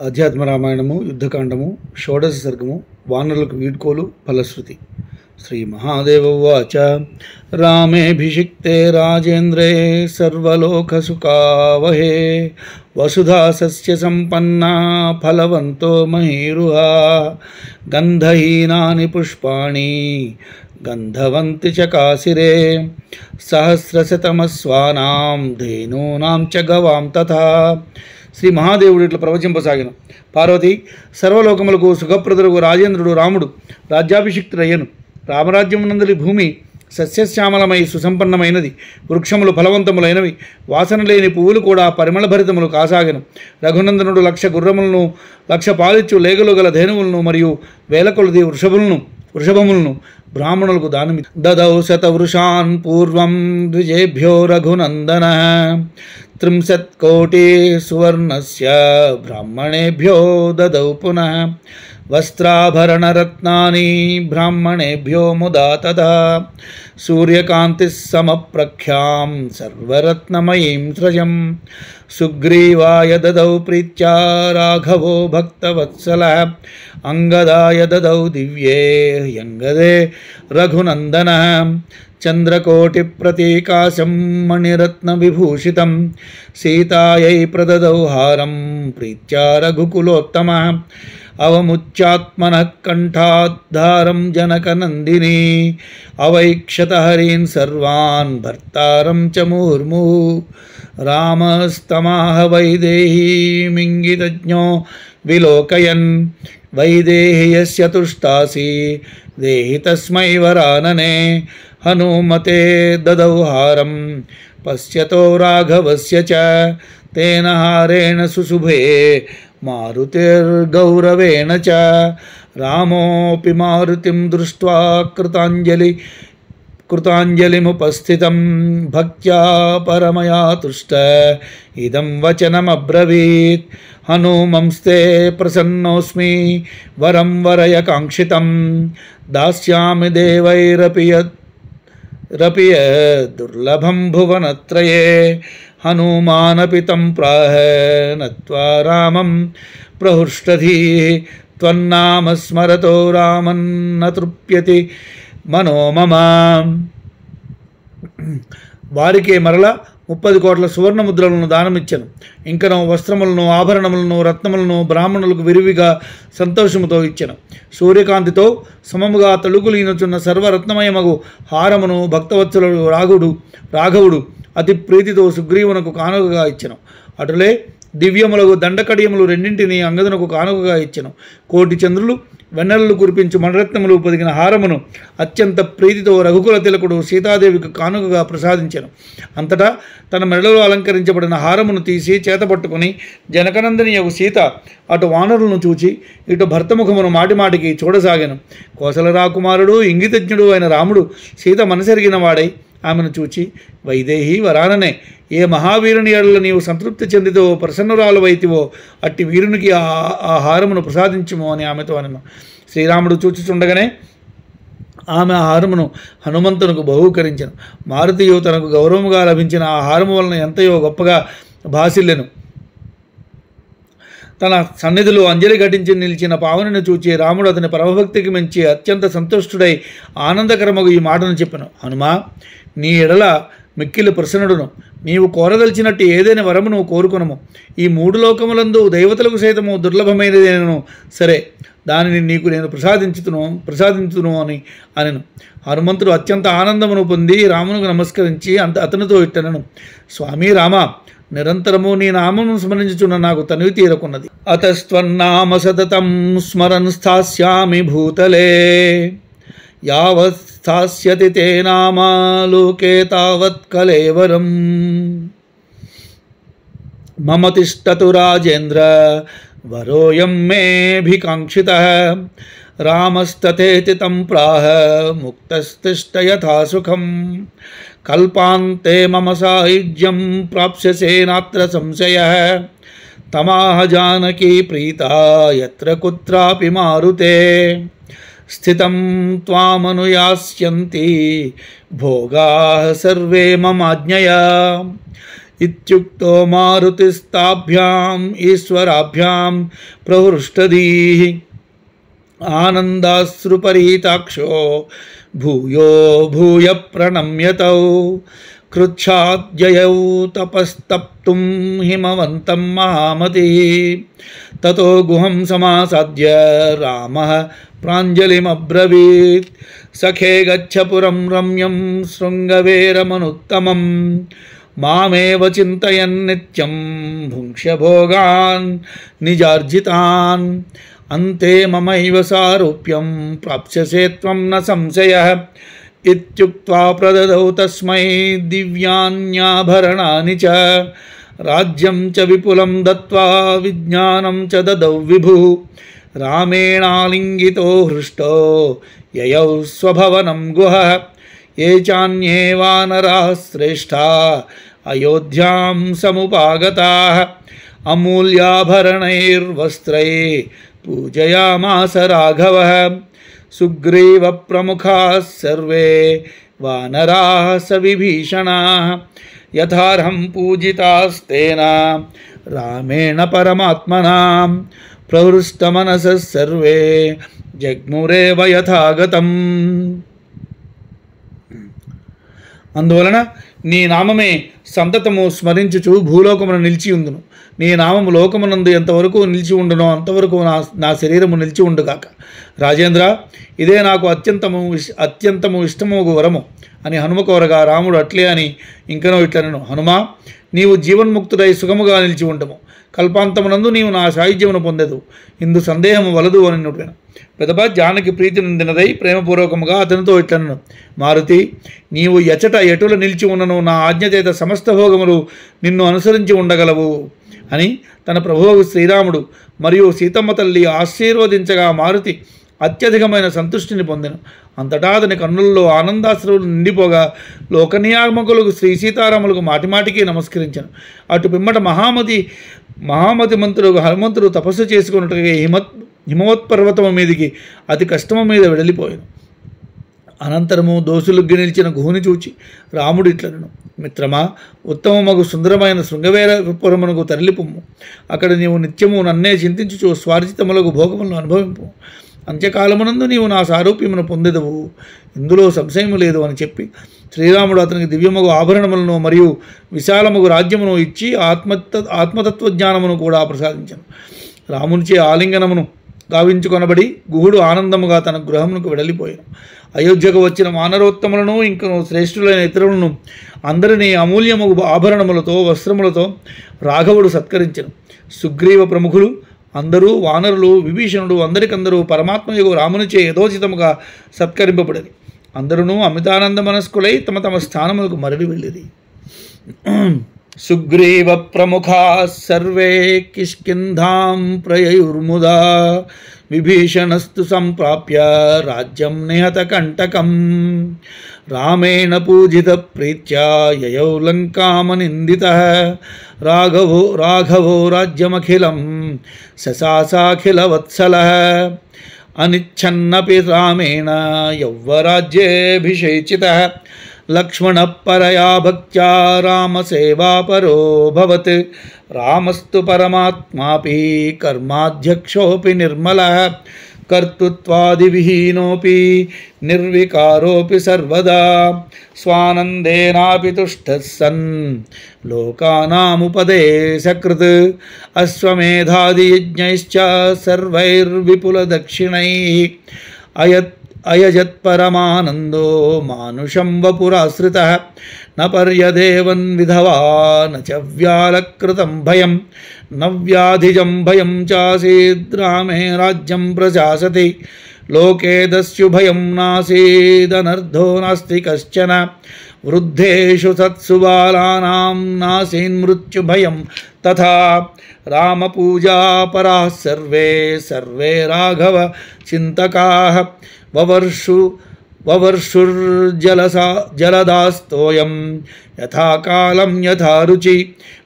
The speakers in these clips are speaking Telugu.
అధ్యాత్మ రామాయణము యుద్ధకాండము షోడశ సర్గము వానరులకు వీడ్కోలు ఫలశ్రుతి. శ్రీ మహాదేవోవాచ రామేభిషిక్తే రాజేంద్రే సర్వలోకసుఖావహే వసుధా సస్య సంపన్నా ఫలవంతో మహీరుహా గంధహీనాని పుష్పాణి గంధవంతి చ కాశిరే సహస్రశతమస్వానాం ధేనూనాం చ గవాం తథా. శ్రీ మహాదేవుడు ఇట్లా ప్రవచింపసాగిన. పార్వతి, సర్వలోకములకు సుఖప్రదులకు రాజేంద్రుడు రాముడు రాజ్యాభిషిక్తుడయ్యను. రామరాజ్యమునందలి భూమి సస్యశ్యామలమై సుసంపన్నమైనది. వృక్షములు ఫలవంతములైనవి. వాసన లేని పువ్వులు కూడా పరిమళభరితములు కాసాగెను. రఘునందనుడు 1,00,000 గుర్రములను 1,00,000 పాలిచ్చు లేగలు గల ధేనువులను మరియు వేల కొలది వృషభములను బ్రాహ్మణులకు దానమి దదౌ శతవృషాన్ పూర్వం ద్విజేభ్యో రఘునందన 30 కోటి సువర్ణస్య బ్రాహ్మణేభ్యో దదౌ పునః వస్త్రాభరణరత్నాని బ్రాహ్మణేభ్యో ముదా తదా సూర్యకాంతి సమప్రఖ్యాం సర్వరత్నమయీం స్రజం సుగ్రీవాయ దదౌ ప్రీత్యా రాఘవో భక్తవత్సలః అంగదాయ దదౌ దివ్యే యంగదే రఘునందనః చంద్రకోటి ప్రతీకాశం మణిరత్న విభూషితం సీతాయై ప్రదదౌ హారం ప్రీత్యా రఘుకులోత్తమః అవముచ్యాత్మనః కంఠాద్ధారం జనకనందిని అవైక్షత హరీన్ సర్వాన్ భర్తారం చ ముహుర్ముహు రామస్తమాహ వైదేహీమింగితజ్ఞో విలోకయన్ వైదేహి యస్య తుష్టాసి దేహి తస్మై వరాననే హనుమతే దదౌ హారం పశ్యతో రాఘవస్య చ తేన హారేణ సుశుభే మారుతిర్గౌరవేణ చ రామోపి మారుతిం దృష్ట్వా కృతాంజలిముపస్థితం భక్త్యా పరమయా తుష్ట ఇదం వచనమబ్రవీత్ హనుమంస్తే ప్రసన్నోస్మి వరం వరయ కాంక్షితం దాస్యామి దేవైరపి దుర్లభం భువనత్రయే హనుమానపి తం ప్రాహ నత్వా రామం ప్రహృష్టధీ త్వన్నామ స్మరతో రామన్న తృప్యతి మనో మమ. వారికే మరల 30 కోట్ల సువర్ణ ముద్రలను దానమిచ్చను. ఇంకను వస్త్రములను ఆభరణములను రత్నములను బ్రాహ్మణులకు విరివిగా సంతోషముతో ఇచ్చెను. సూర్యకాంతితో సమముగా తళుకులీనుచున్న సర్వరత్నమయమగు హారమును భక్తవత్సలుడు రాఘవుడు అతి ప్రీతితో సుగ్రీవునకు కానుకగా ఇచ్చెను. అటులే దివ్యములకు దండకడియములు రెండింటినీ అంగదునకు కానుకగా ఇచ్చెను. 1,000,000 చంద్రులు వెన్నెలలు కురిపించు మణరత్నములు పొదిగిన హారమును అత్యంత ప్రీతితో రఘుకుల తిలకుడు సీతాదేవికి కానుకగా ప్రసాదించెను. అంతటా తన మెడలో అలంకరించబడిన హారమును తీసి చేతపట్టుకుని జనకనందనియగు సీత అటు వానరులను చూచి ఇటు భర్తముఖమును మాటిమాటికి చూడసాగాను. కోసల రాకుమారుడు ఇంగితజ్ఞుడు అయిన రాముడు సీత మనసెరిగిన వాడై ఆమెను చూచి, వైదేహి వరాననే, ఏ మహావీరుని ఎడల నీవు సంతృప్తి చెందితో ప్రసన్నురాలువైతివో అట్టి వీరునికి ఆ హారమును ప్రసాదించుము అని ఆమెతో అనెను. శ్రీరాముడు చూచుచుండగానే ఆమె ఆ హారమును హనుమంతునకు బహూకరించెను. మారుతియు తనకు గౌరవముగా లభించిన ఆ హారము వలన ఎంతయో గొప్పగా భాసిల్లెను. తన సన్నిధిలో అంజలి ఘటించి నిలిచిన పావనిని చూచి రాముడు అతని పరమభక్తికి మెచ్చి అత్యంత సంతుష్టుడై ఆనందకరమగు ఈ మాటను చెప్పెను. హనుమా, నీ ఎడల మిక్కిలి ప్రసన్నుడును. నీవు కోరదలిచినట్టు ఏదైనా వరమును కోరుకొనము. ఈ 3 లోకములందు దైవతలకు సైతము దుర్లభమైనదేనను సరే, దానిని నీకు నేను ప్రసాదించుతును అని అనెను. హనుమంతుడు అత్యంత ఆనందమును పొంది రామునికి నమస్కరించి అతనితో ఇట్టనెను. స్వామి రామ, నిరంతరము నీ నామము స్మరించుచున్న నాకు తనివి తీరకున్నది. అతస్త్వన్నామ సతతం స్మరన్ స్థాస్యామి భూతలే యావత్ స్థాస్యతి తే నామ లోకే తావత్ కలేవరం మమ తిష్టతు రాజేంద్ర వరోయం మేభికాంక్షితః రామస్తథేతి తం ప్రాహ ముక్తస్తిష్ట యథా సుఖం కల్పాంతే మమ సాయుజ్యం ప్రాప్స్యసే నాత్ర సంశయః తమాహ జానకీ ప్రీతా యత్ర కుత్రాపి మారుతే స్థితం త్వామనుయాస్యంతి భోగాః సర్వే మమాజ్ఞయా इत्युक्तो मारुतिस्ताभ्याम् ईश्वराभ्यां प्रहृष्टदीः आनन्दाश्रुपरीताक्षो भूयो भूय प्रणम्यतौ कृच्छाद्ययौ तपस्तप्तुं हिमवन्तं महामतिः ततो गुहं समासाद्य रामः प्राञ्जलिमब्रवीत् सखे गच्छ पुरं रम्यं शृङ्गवेरमनुत्तमं मामेव चिन्तयन् नित्यं भुङ्क्ष्य भोगान् निजार्जितान् अन्ते ममैव सारूप्यं प्राप्स्यसे त्वं न संशयः इत्युक्त्वा प्रददौ तस्मै दिव्यान्याभरणानि च राज्यं च विपुलं दत्त्वा विज्ञानं च ददौ विभुः रामेणालिङ्गितो हृष्टो ययौ स्वभवनं गुहः ये चान्ये वानराः श्रेष्ठा अयोध्यां समुपागताः अमूल्याभरणैर्वस्त्रैः पूजयामास राघवः सुग्रीवप्रमुखाः सर्वे वानराः सविभीषणाः यथार्हं पूजितास्तेन रामेण परमात्मना प्रहृष्टमनसः सर्वे जग्मुरेव यथागतम्। అందువలన నీ నామమే సంతతము స్మరించుచు భూలోకమున నిలిచి ఉండును. నీ నామము లోకమునందు ఎంతవరకు నిలిచి ఉండునో అంతవరకు నా శరీరము నిలిచి ఉండుగాక. రాజేంద్ర, ఇదే నాకు అత్యంతము ఇష్టము వరము అని హనుమ కోరగా రాముడు అట్లే అని ఇంకనో ఇట్లనను. హనుమా, నీవు జీవన్ముక్తుడై సుఖముగా నిలిచి ఉండము. కల్పాంతమునందు నీవు నా సాయుధ్యమును పొందెదు. ఇందు సందేహము వలదు అని నుడివెను. పెదప జానకి ప్రీతి నిందినదై ప్రేమపూర్వకముగా అతనితో ఇట్లనను. మారుతి, నీవు ఎచట ఎటుల నిలిచి ఉన్నను నా ఆజ్ఞచేత సమస్త భోగములు నిన్ను అనుసరించి ఉండగలవు అని తన ప్రభువు శ్రీరాముడు మరియు సీతమ్మ తల్లి ఆశీర్వదించగా మారుతి అత్యధికమైన సంతుష్టిని పొందెను. అంతటా అతని కన్నుల్లో ఆనందాశ్రువులు నిండిపోగా లోకనియామకులకు శ్రీ సీతారాములకు మాటిమాటికి నమస్కరించాను. అటు పిమ్మట మహామతి మంత్రుడు హనుమంతుడు తపస్సు చేసుకున్నట్టుగా హిమవత్పర్వతము మీదికి అతి కష్టము మీద వెడలిపోయాను. అనంతరము దోసులుగ్గి నిలిచిన గుహుని చూచి రాముడు ఇట్లనను. మిత్రమా, ఉత్తమమగు సుందరమైన శృంగవేరపురమునకు తరలిపుమ్ము. అక్కడ నీవు నిత్యము నన్నే చింతించుచు స్వార్జితములకు భోగములను అనుభవింపు. అంత్యకాలమునందు నీవు నా సారూప్యమును పొందెదవు, ఇందులో సంశయము లేదు అని చెప్పి శ్రీరాముడు అతనికి దివ్యమగు ఆభరణములను మరియు విశాలమగు రాజ్యమును ఇచ్చి ఆత్మతత్వజ్ఞానమును కూడా ప్రసాదించను. రామునిచే ఆలింగనమును గావించుకొనబడి గుహుడు ఆనందముగా తన గృహమునకు వెడలిపోయాను. అయోధ్యకు వచ్చిన వానరోత్తములను ఇంకను శ్రేష్ఠులైన ఇతరులను అందరినీ అమూల్యమగు ఆభరణములతో వస్త్రములతో రాఘవుడు సత్కరించెను. సుగ్రీవ ప్రముఖులు అందరూ వానరులు విభీషణుడు అందరికందరూ పరమాత్మయగు రామునిచే యథోచితముగా సత్కరింపబడిరి. అందరూ అమితానంద మనస్కులై తమ తమ స్థానములకు మరలి వెళ్ళిరి. సుగ్రీవ ప్రముఖా సర్వే కిష్కింధాం ప్రయయుర్ముదా విభీషణస్తు సంప్రాప్య రాజ్యం నిహత కంటకం రామేణ పూజిత ప్రీత్యా యయౌ లంకామనిందితః రాఘవో రాజ్యమఖిలం శశాసాఖిలవత్సలః అనిచ్ఛన్నపి రామేణ యౌవరాజ్యేభిషేచితః లక్ష్మణః పరయా భక్త్యా రామసేవాపరోऽభవత్ రామస్తు పరమాత్మాపి కర్మాధ్యక్షోపి నిర్మలః కర్తృత్వాదివిహీనోపి నిర్వికారోపి సర్వదా స్వానందేనాపి తుష్టః సన్ లోకానాముపదేశకృత్ అశ్వమేధాదియజ్ఞైశ్చ సర్వైర్విపులదక్షిణైః అయజత్పరమానందో మానుషం వపురాశ్రితః న పర్యదేవన్ విధవా న చ వ్యాలకృతం భయం న వ్యాధిజం భయం చాసీద్రామే రాజ్యం ప్రశాసతి లోకే దస్యుభయం నాసీదనర్థో నాస్తి కశ్చన వృద్ధేషు సత్సు బాలానాం నాసీన్మృత్యుభయం తథా రామపూజాపరాः సర్వే రాఘవ చింతకాః వవర్షుర్జలదాస్తోయం యథాకాలం యథారుచి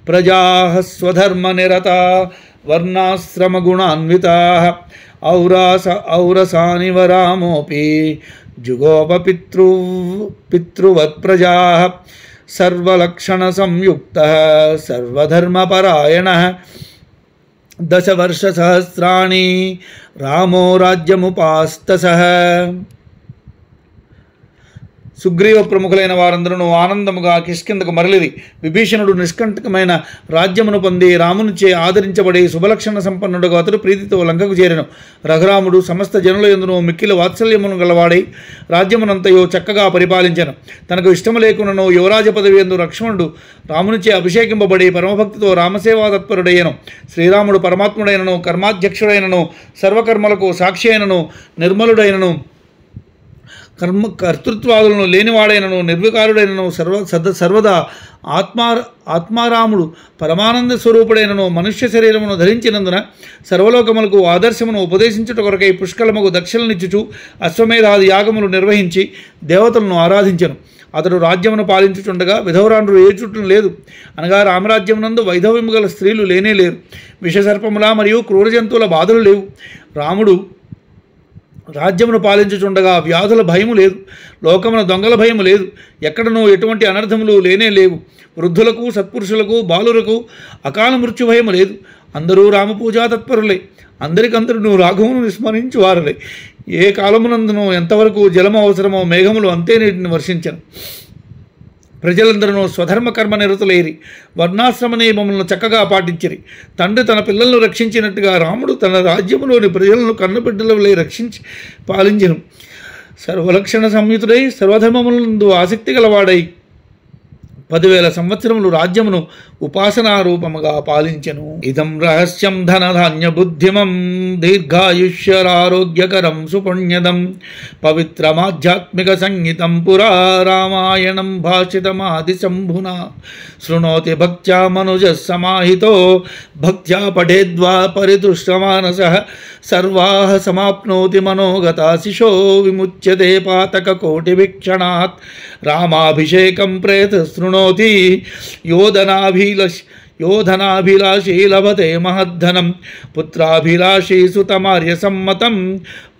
ప్రజాః స్వధర్మనిరతా వర్ణాశ్రమగుణాన్వితాః ఔరసానివ రామోపి జుగోప పితృవత్ ప్రజాః సర్వలక్షణ సంయుక్త సర్వధర్మపరాయణ 10 వర్ష సహస్రాణి రామో రాజ్యముపాస్తసః. సుగ్రీవ ప్రముఖులైన వారందరూ ఆనందముగా కిష్కిందకు మరలిరి. విభీషణుడు నిష్కంటకమైన రాజ్యమును పొంది రామునిచే ఆదరించబడి శుభలక్షణ సంపన్నుడుగా అతడు ప్రీతితో లంకకు చేరెను. రఘురాముడు సమస్త జనుల యందును మిక్కిలి వాత్సల్యమును గలవాడై రాజ్యమునంతయో చక్కగా పరిపాలించెను. తనకు ఇష్టము లేకున్నను యువరాజ పదవి యందు లక్ష్మణుడు రామునిచే అభిషేకింపబడి పరమభక్తితో రామసేవా తత్పరుడయ్యను. శ్రీరాముడు పరమాత్ముడైనను కర్మాధ్యక్షుడైనను సర్వకర్మలకు సాక్షి అయినను నిర్మలుడైనను కర్తృత్వాదులను లేనివాడైనను నిర్వికారుడైనను సర్వదా ఆత్మారాముడు పరమానంద స్వరూపుడైనను మనుష్య శరీరమును ధరించినందున సర్వలోకములకు ఆదర్శమును ఉపదేశించుట కొరకై పుష్కలముకు దక్షిణనిచ్చుచు అశ్వమేధాది యాగములు నిర్వహించి దేవతలను ఆరాధించెను. అతడు రాజ్యమును పాలించుచుండగా విధవరాండ్రు ఏ చుట్టూ లేదు. అనగా రామరాజ్యమునందు వైధవ్యము గల స్త్రీలు లేనే లేరు. విషసర్పముల మరియు క్రూర జంతువుల బాధలు లేవు. రాముడు రాజ్యమును పాలించుచుండగా వ్యాధుల భయము లేదు. లోకమున దొంగల భయము లేదు. ఎక్కడనూ ఎటువంటి అనర్థములు లేనే లేవు. వృద్ధులకు సత్పురుషులకు బాలురకు అకాల మృత్యు భయము లేదు. అందరూ రామపూజా తత్పరులే. అందరికందరూ రాఘవును విస్మరించు వారులే. ఏ కాలమునందునో ఎంతవరకు జలము అవసరమో మేఘములు అంతే నీటిని వర్షించను. ప్రజలందరూ స్వధర్మ కర్మ నిరతులైరి. వర్ణాశ్రమ నియమములను చక్కగా పాటించిరి. తండ్రి తన పిల్లలను రక్షించినట్టుగా రాముడు తన రాజ్యములోని ప్రజలను కన్నబిడ్డలవలే రక్షించి పాలించెను. సర్వలక్షణ సంయుతుడై సర్వధర్మములందు ఆసక్తి గలవాడై 10,000 సంవత్సరములు రాజ్యమును ఉపాసనారూపముగా పాలించెను. ఇదం రహస్యం ధనధాన్య బుద్ధిమం దీర్ఘాయుష్యరారోగ్యకరం సుపుణ్యదం పవిత్రమాధ్యాత్మిక సంగీతం పురా రామాయణం భాషితమాది శంభునా శృణోతి భక్త్యా మనుజ సమాహితో భక్త్యా పఠేద్వా పరితుష్టమానసః సర్వాః సమాప్నోతి మనోగతాశిషో విముచ్యతే పాతకకోటివీక్షణాత్ రామాభిషేకం ప్రేత శృణోతి యోధనాభిలాషీ లభతే మహద్ధనం పుత్రాభిలాషీ సుతమార్య సమ్మతం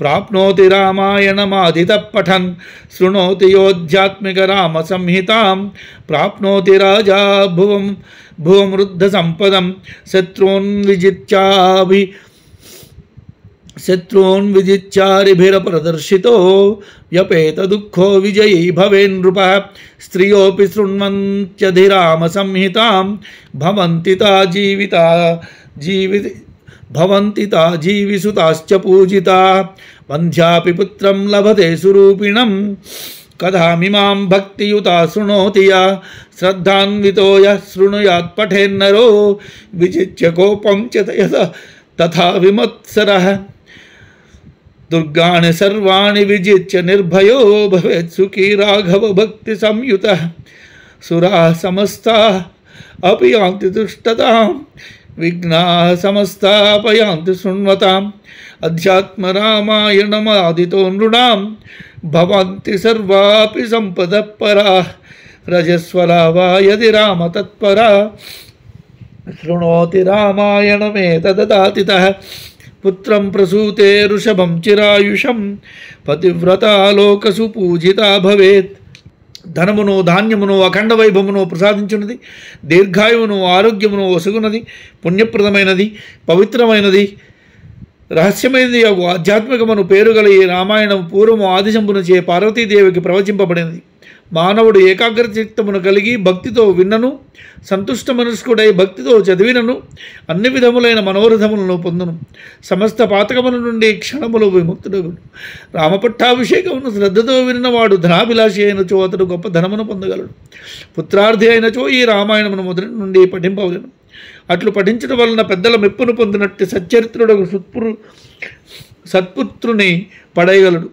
ప్రాప్నోతి రామాయణమాదితః పఠన్ శృణోతి యోధ్యాత్మిక రామ సంహితాం ప్రాప్నోతి రాజా భువమృద్ధ సంపదం శత్రూన్ విజిచ్చారిభిరప్రదర్శితో వ్యపేత దుఃఖో విజయీ భవేన్నృప స్త్రియోపి శృణ్వంత్యధిరామ సంహితాం భవంతి తా జీవిసుతాశ్చ పూజితా వంధ్యాపి పుత్రం లభతే సురూపిణం కథామిమాం భక్తియుతా శృణోతి యా శ్రద్ధాన్వితో యః శృణుయాత్ పఠేన్నరో విజిత్య కోపం చ తథా విమత్సరః దుర్గాణి సర్వాణి విజిత్య నిర్భయో భవేత్ సుఖీ రాఘవ భక్తి సంయుతః సురాః సమస్తాః అపి యాంతి దుష్టతాం విఘ్నాః సమస్తాః పయాంతి శృణ్వతాం అధ్యాత్మ రామాయణమాదితో నృణాం భవంతి సర్వాపి సంపదః పరాః రజస్వలా వా యది రామ తత్పరా శృణోతి రామాయణమేతదదాతితః పుత్రం ప్రసూతే ఋషభం చిరాయుషం పతివ్రతా లోకసు పూజితా భవేత్. ధనమును ధాన్యమును అఖండ వైభవమును ప్రసాదించున్నది. దీర్ఘాయువును ఆరోగ్యమును ఒసుగున్నది. పుణ్యప్రదమైనది, పవిత్రమైనది, రహస్యమైనది ఆధ్యాత్మికమును పేరుగల ఈ రామాయణం పూర్వము ఆదిశంభునిచే పార్వతీదేవికి ప్రవచింపబడినది. మానవుడు ఏకాగ్రచిత్తమును కలిగి భక్తితో విన్నను, సంతుష్ట మనస్కుడై భక్తితో చదివినను అన్ని విధములైన మనోరథములను పొందును. సమస్త పాతకముల నుండి క్షణములు విముక్తుడగును. రామపట్టాభిషేకమును శ్రద్ధతో విన్నవాడు ధనాభిలాషి అయినచో అతడు గొప్ప ధనమును పొందగలడు. పుత్రార్థి అయినచో ఈ రామాయణమును మొదటి నుండి పఠింపవలెను. అట్లు పఠించడం వలన పెద్దల మెప్పును పొందినట్టు సచ్చరిత్రుడు సత్పుత్రుని పడేయగలడు.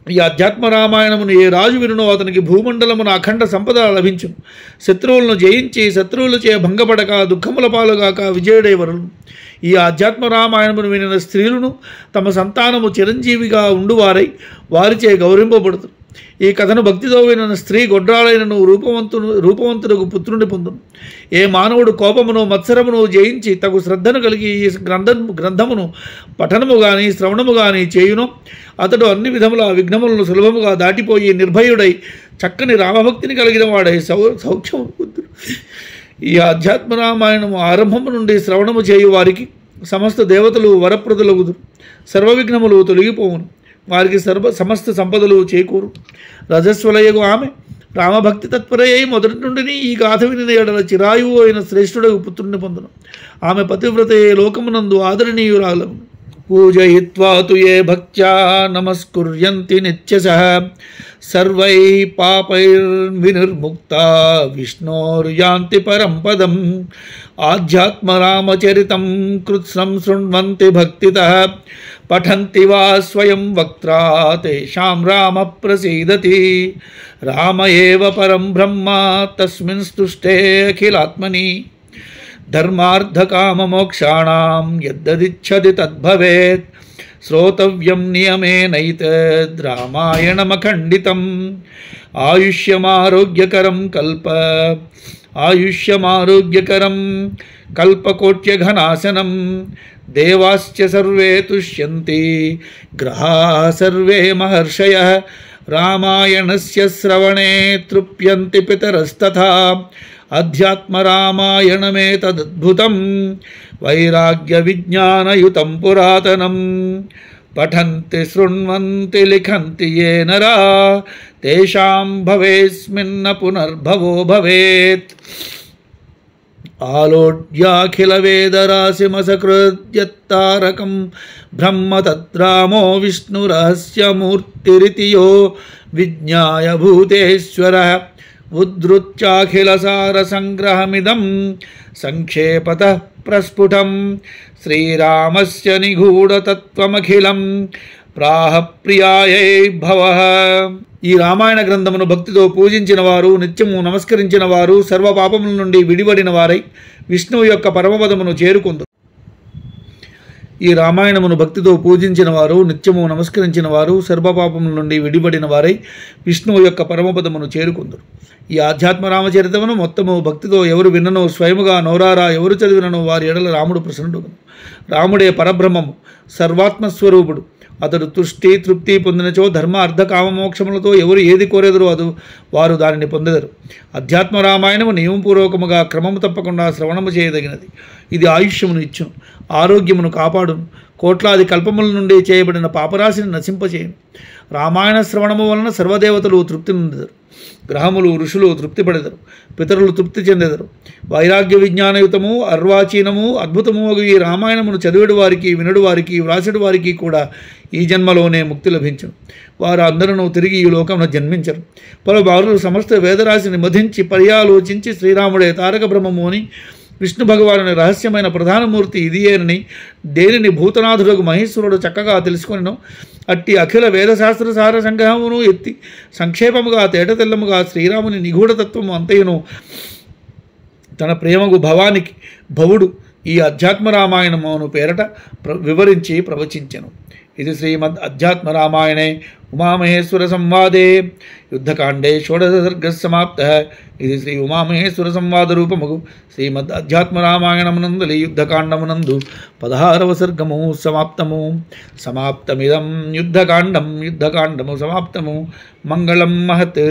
ఈ అధ్యాత్మ రామాయణమును ఏ రాజు వినునో అతనికి భూమండలమున అఖండ సంపద లభించును. శత్రువులను జయించి శత్రువులచే భంగపడక దుఃఖముల పాలుగాక విజయుడై వరును. ఈ ఆధ్యాత్మ రామాయణమును వినిన స్త్రీలను తమ సంతానము చిరంజీవిగా ఉండువారై వారిచే గౌరవింపబడుతుంది. ఈ కథను భక్తితో విన్న స్త్రీ గొడ్రాలైనను రూపవంతులకు పుత్రుని పొందును. ఏ మానవుడు కోపమును మత్సరమును జయించి తగు శ్రద్ధను కలిగి ఈ గ్రంథమును పఠనము కానీ శ్రవణము కానీ చేయును, అతడు అన్ని విధముల విఘ్నములను సులభముగా దాటిపోయి నిర్భయుడై చక్కని రామభక్తిని కలిగిన వాడై సౌఖ్యము పొందును. ఈ ఆధ్యాత్మ రామాయణము ఆరంభము నుండి శ్రవణము చేయు వారికి సమస్త దేవతలు వరప్రదులగుదురు, సర్వవిఘ్నములు తొలగిపోవును, వారికి సమస్త సంపదలు చేకూరు. రజస్వలయగు ఆమె రామభక్తి తత్పరయ్యి మొదటి నుండి ఈ గాథ విని ఎడల చిరాయువు అయిన శ్రేష్ఠుడు పుత్రుని పొందును. ఆమె పతివ్రతయే లోకమునందు ఆదరణీయురాలగు. పూజయిత్వా తు ఏ భక్త్యా నమస్కుర్యంతి నిత్యశః సర్వై పాపైర్వినిర్ముక్తా విష్ణోర్యాంతి పరం పదం. ఆధ్యాత్మరామచరితం కృత్స్నం శృణ్వంతి భక్తితః పఠంతి వా స్వయం వక్త్రా తేషాం రామ ప్రసీదతి. రామ ఏవ పరం బ్రహ్మ తస్మిన్ స్తుష్టే అఖిలాత్మని. ధర్మార్థకామమోక్షాణం యద్దదిచ్ఛతి తద్భవేత్. శ్రోతవ్యం నియమేనైతద్ రామాయణమఖండితం. ఆయుష్యమారోగ్యకరం కల్పకోట్యఘనాశనం. దేవాశ్చ సర్వే తుష్యంతి గ్రహా సర్వే మహర్షయః. రామాయణస్య శ్రవణే తృప్యంతి పితరస్తథా. అధ్యాత్మరామాయణమేతదద్భుతం వైరాగ్యవిజ్ఞానయుతం పురాతనం. పఠంతి శృణ్వంతి లిఖంతి యే నరా తేషాం భవేస్మిన్న పునర్భవో భవేత్. ఆలోడ్యాఖిల వేదరాశిమసకృద్యత్తారకం బ్రహ్మ తద్రామో విష్ణురహస్యమూర్తిరితి యో విజ్ఞాయ భూతేశ్వరః. ఉద్ధృత్యాఖిలసారసంగ్రహమిదం సంక్షేపతః ప్రస్ఫుటం. శ్రీరామస్య నిగూఢతత్వమఖిలం ప్రాహ ప్రియాయై భవః. ఈ రామాయణ గ్రంథమును భక్తితో పూజించిన వారు, నిత్యము నమస్కరించిన వారు సర్వ పాపముల నుండి విడివడిన వారై విష్ణువు యొక్క పరమపదమును చేరుకుందురు. ఈ రామాయణమును భక్తితో పూజించిన వారు, నిత్యము నమస్కరించిన వారు సర్వపాపముల నుండి విడిపడిన వారై విష్ణువు యొక్క పరమపదమును చేరుకుందురు. ఈ ఆధ్యాత్మ రామచరితమును మొత్తము భక్తితో ఎవరు విన్ననో, స్వయముగా నోరారా ఎవరు చదివిననో వారి ఎడల రాముడు ప్రసన్నుడు. రాముడే పరబ్రహ్మము, సర్వాత్మస్వరూపుడు. అతడు తుష్టి తృప్తి పొందినచో ధర్మ అర్థ కామమోక్షములతో ఎవరు ఏది కోరేదరో వారు దానిని పొందెదరు. అధ్యాత్మ రామాయణము నియమపూర్వకముగా క్రమము తప్పకుండా శ్రవణము చేయదగినది. ఇది ఆయుష్యమును ఇచ్చును, ఆరోగ్యమును కాపాడును, కోట్లాది కల్పముల నుండి చేయబడిన పాపరాశిని నశింపచేయును. రామాయణ శ్రవణము వలన సర్వదేవతలు తృప్తి నొందెదరు, గ్రహములు ఋషులు తృప్తి పడెదరు, పితరులు తృప్తి చెందెదరు. వైరాగ్య విజ్ఞానయుతము అర్వాచీనము అద్భుతము ఈ రామాయణమును చదివేడు వారికి, వినడు వారికి, వ్రాసడు వారికి కూడా ఈ జన్మలోనే ముక్తి లభించును. వారు అందరూ తిరిగి ఈ లోకంలో జన్మించరు. పలుబారులు సమస్త వేదరాశిని మధించి పర్యాలోచించి శ్రీరాముడే తారక బ్రహ్మము అని, విష్ణు భగవానుని రహస్యమైన ప్రధానమూర్తి ఇదియేనని, దేనిని భూతనాథులకు మహేశ్వరుడు చక్కగా తెలుసుకొనినో అట్టి అఖిల వేదశాస్త్ర సార సంగ్రహమును ఎత్తి సంక్షేపముగా తేటతెల్లముగా శ్రీరాముని నిగూఢతత్వము అంతయును తన ప్రేమకు భవానికి భవుడు ఈ అధ్యాత్మ రామాయణమును పేరట వివరించి ప్రవచించెను. ఇది శ్రీమద్ అధ్యాత్మ రామాయణే ఉమామహేశ్వర సంవాదే యుద్ధకాండే షోడశ సర్గ సమాప్త. ఇది శ్రీ ఉమామహేశ్వర సంవాద రూపముగు శ్రీమద్ అధ్యాత్మ రామాయణమునందలి యుద్ధకాండమునందు 16వ సర్గము సమాప్తము. సమాప్తమిదం యుద్ధకాండము సమాప్తము. మంగళం మహత్.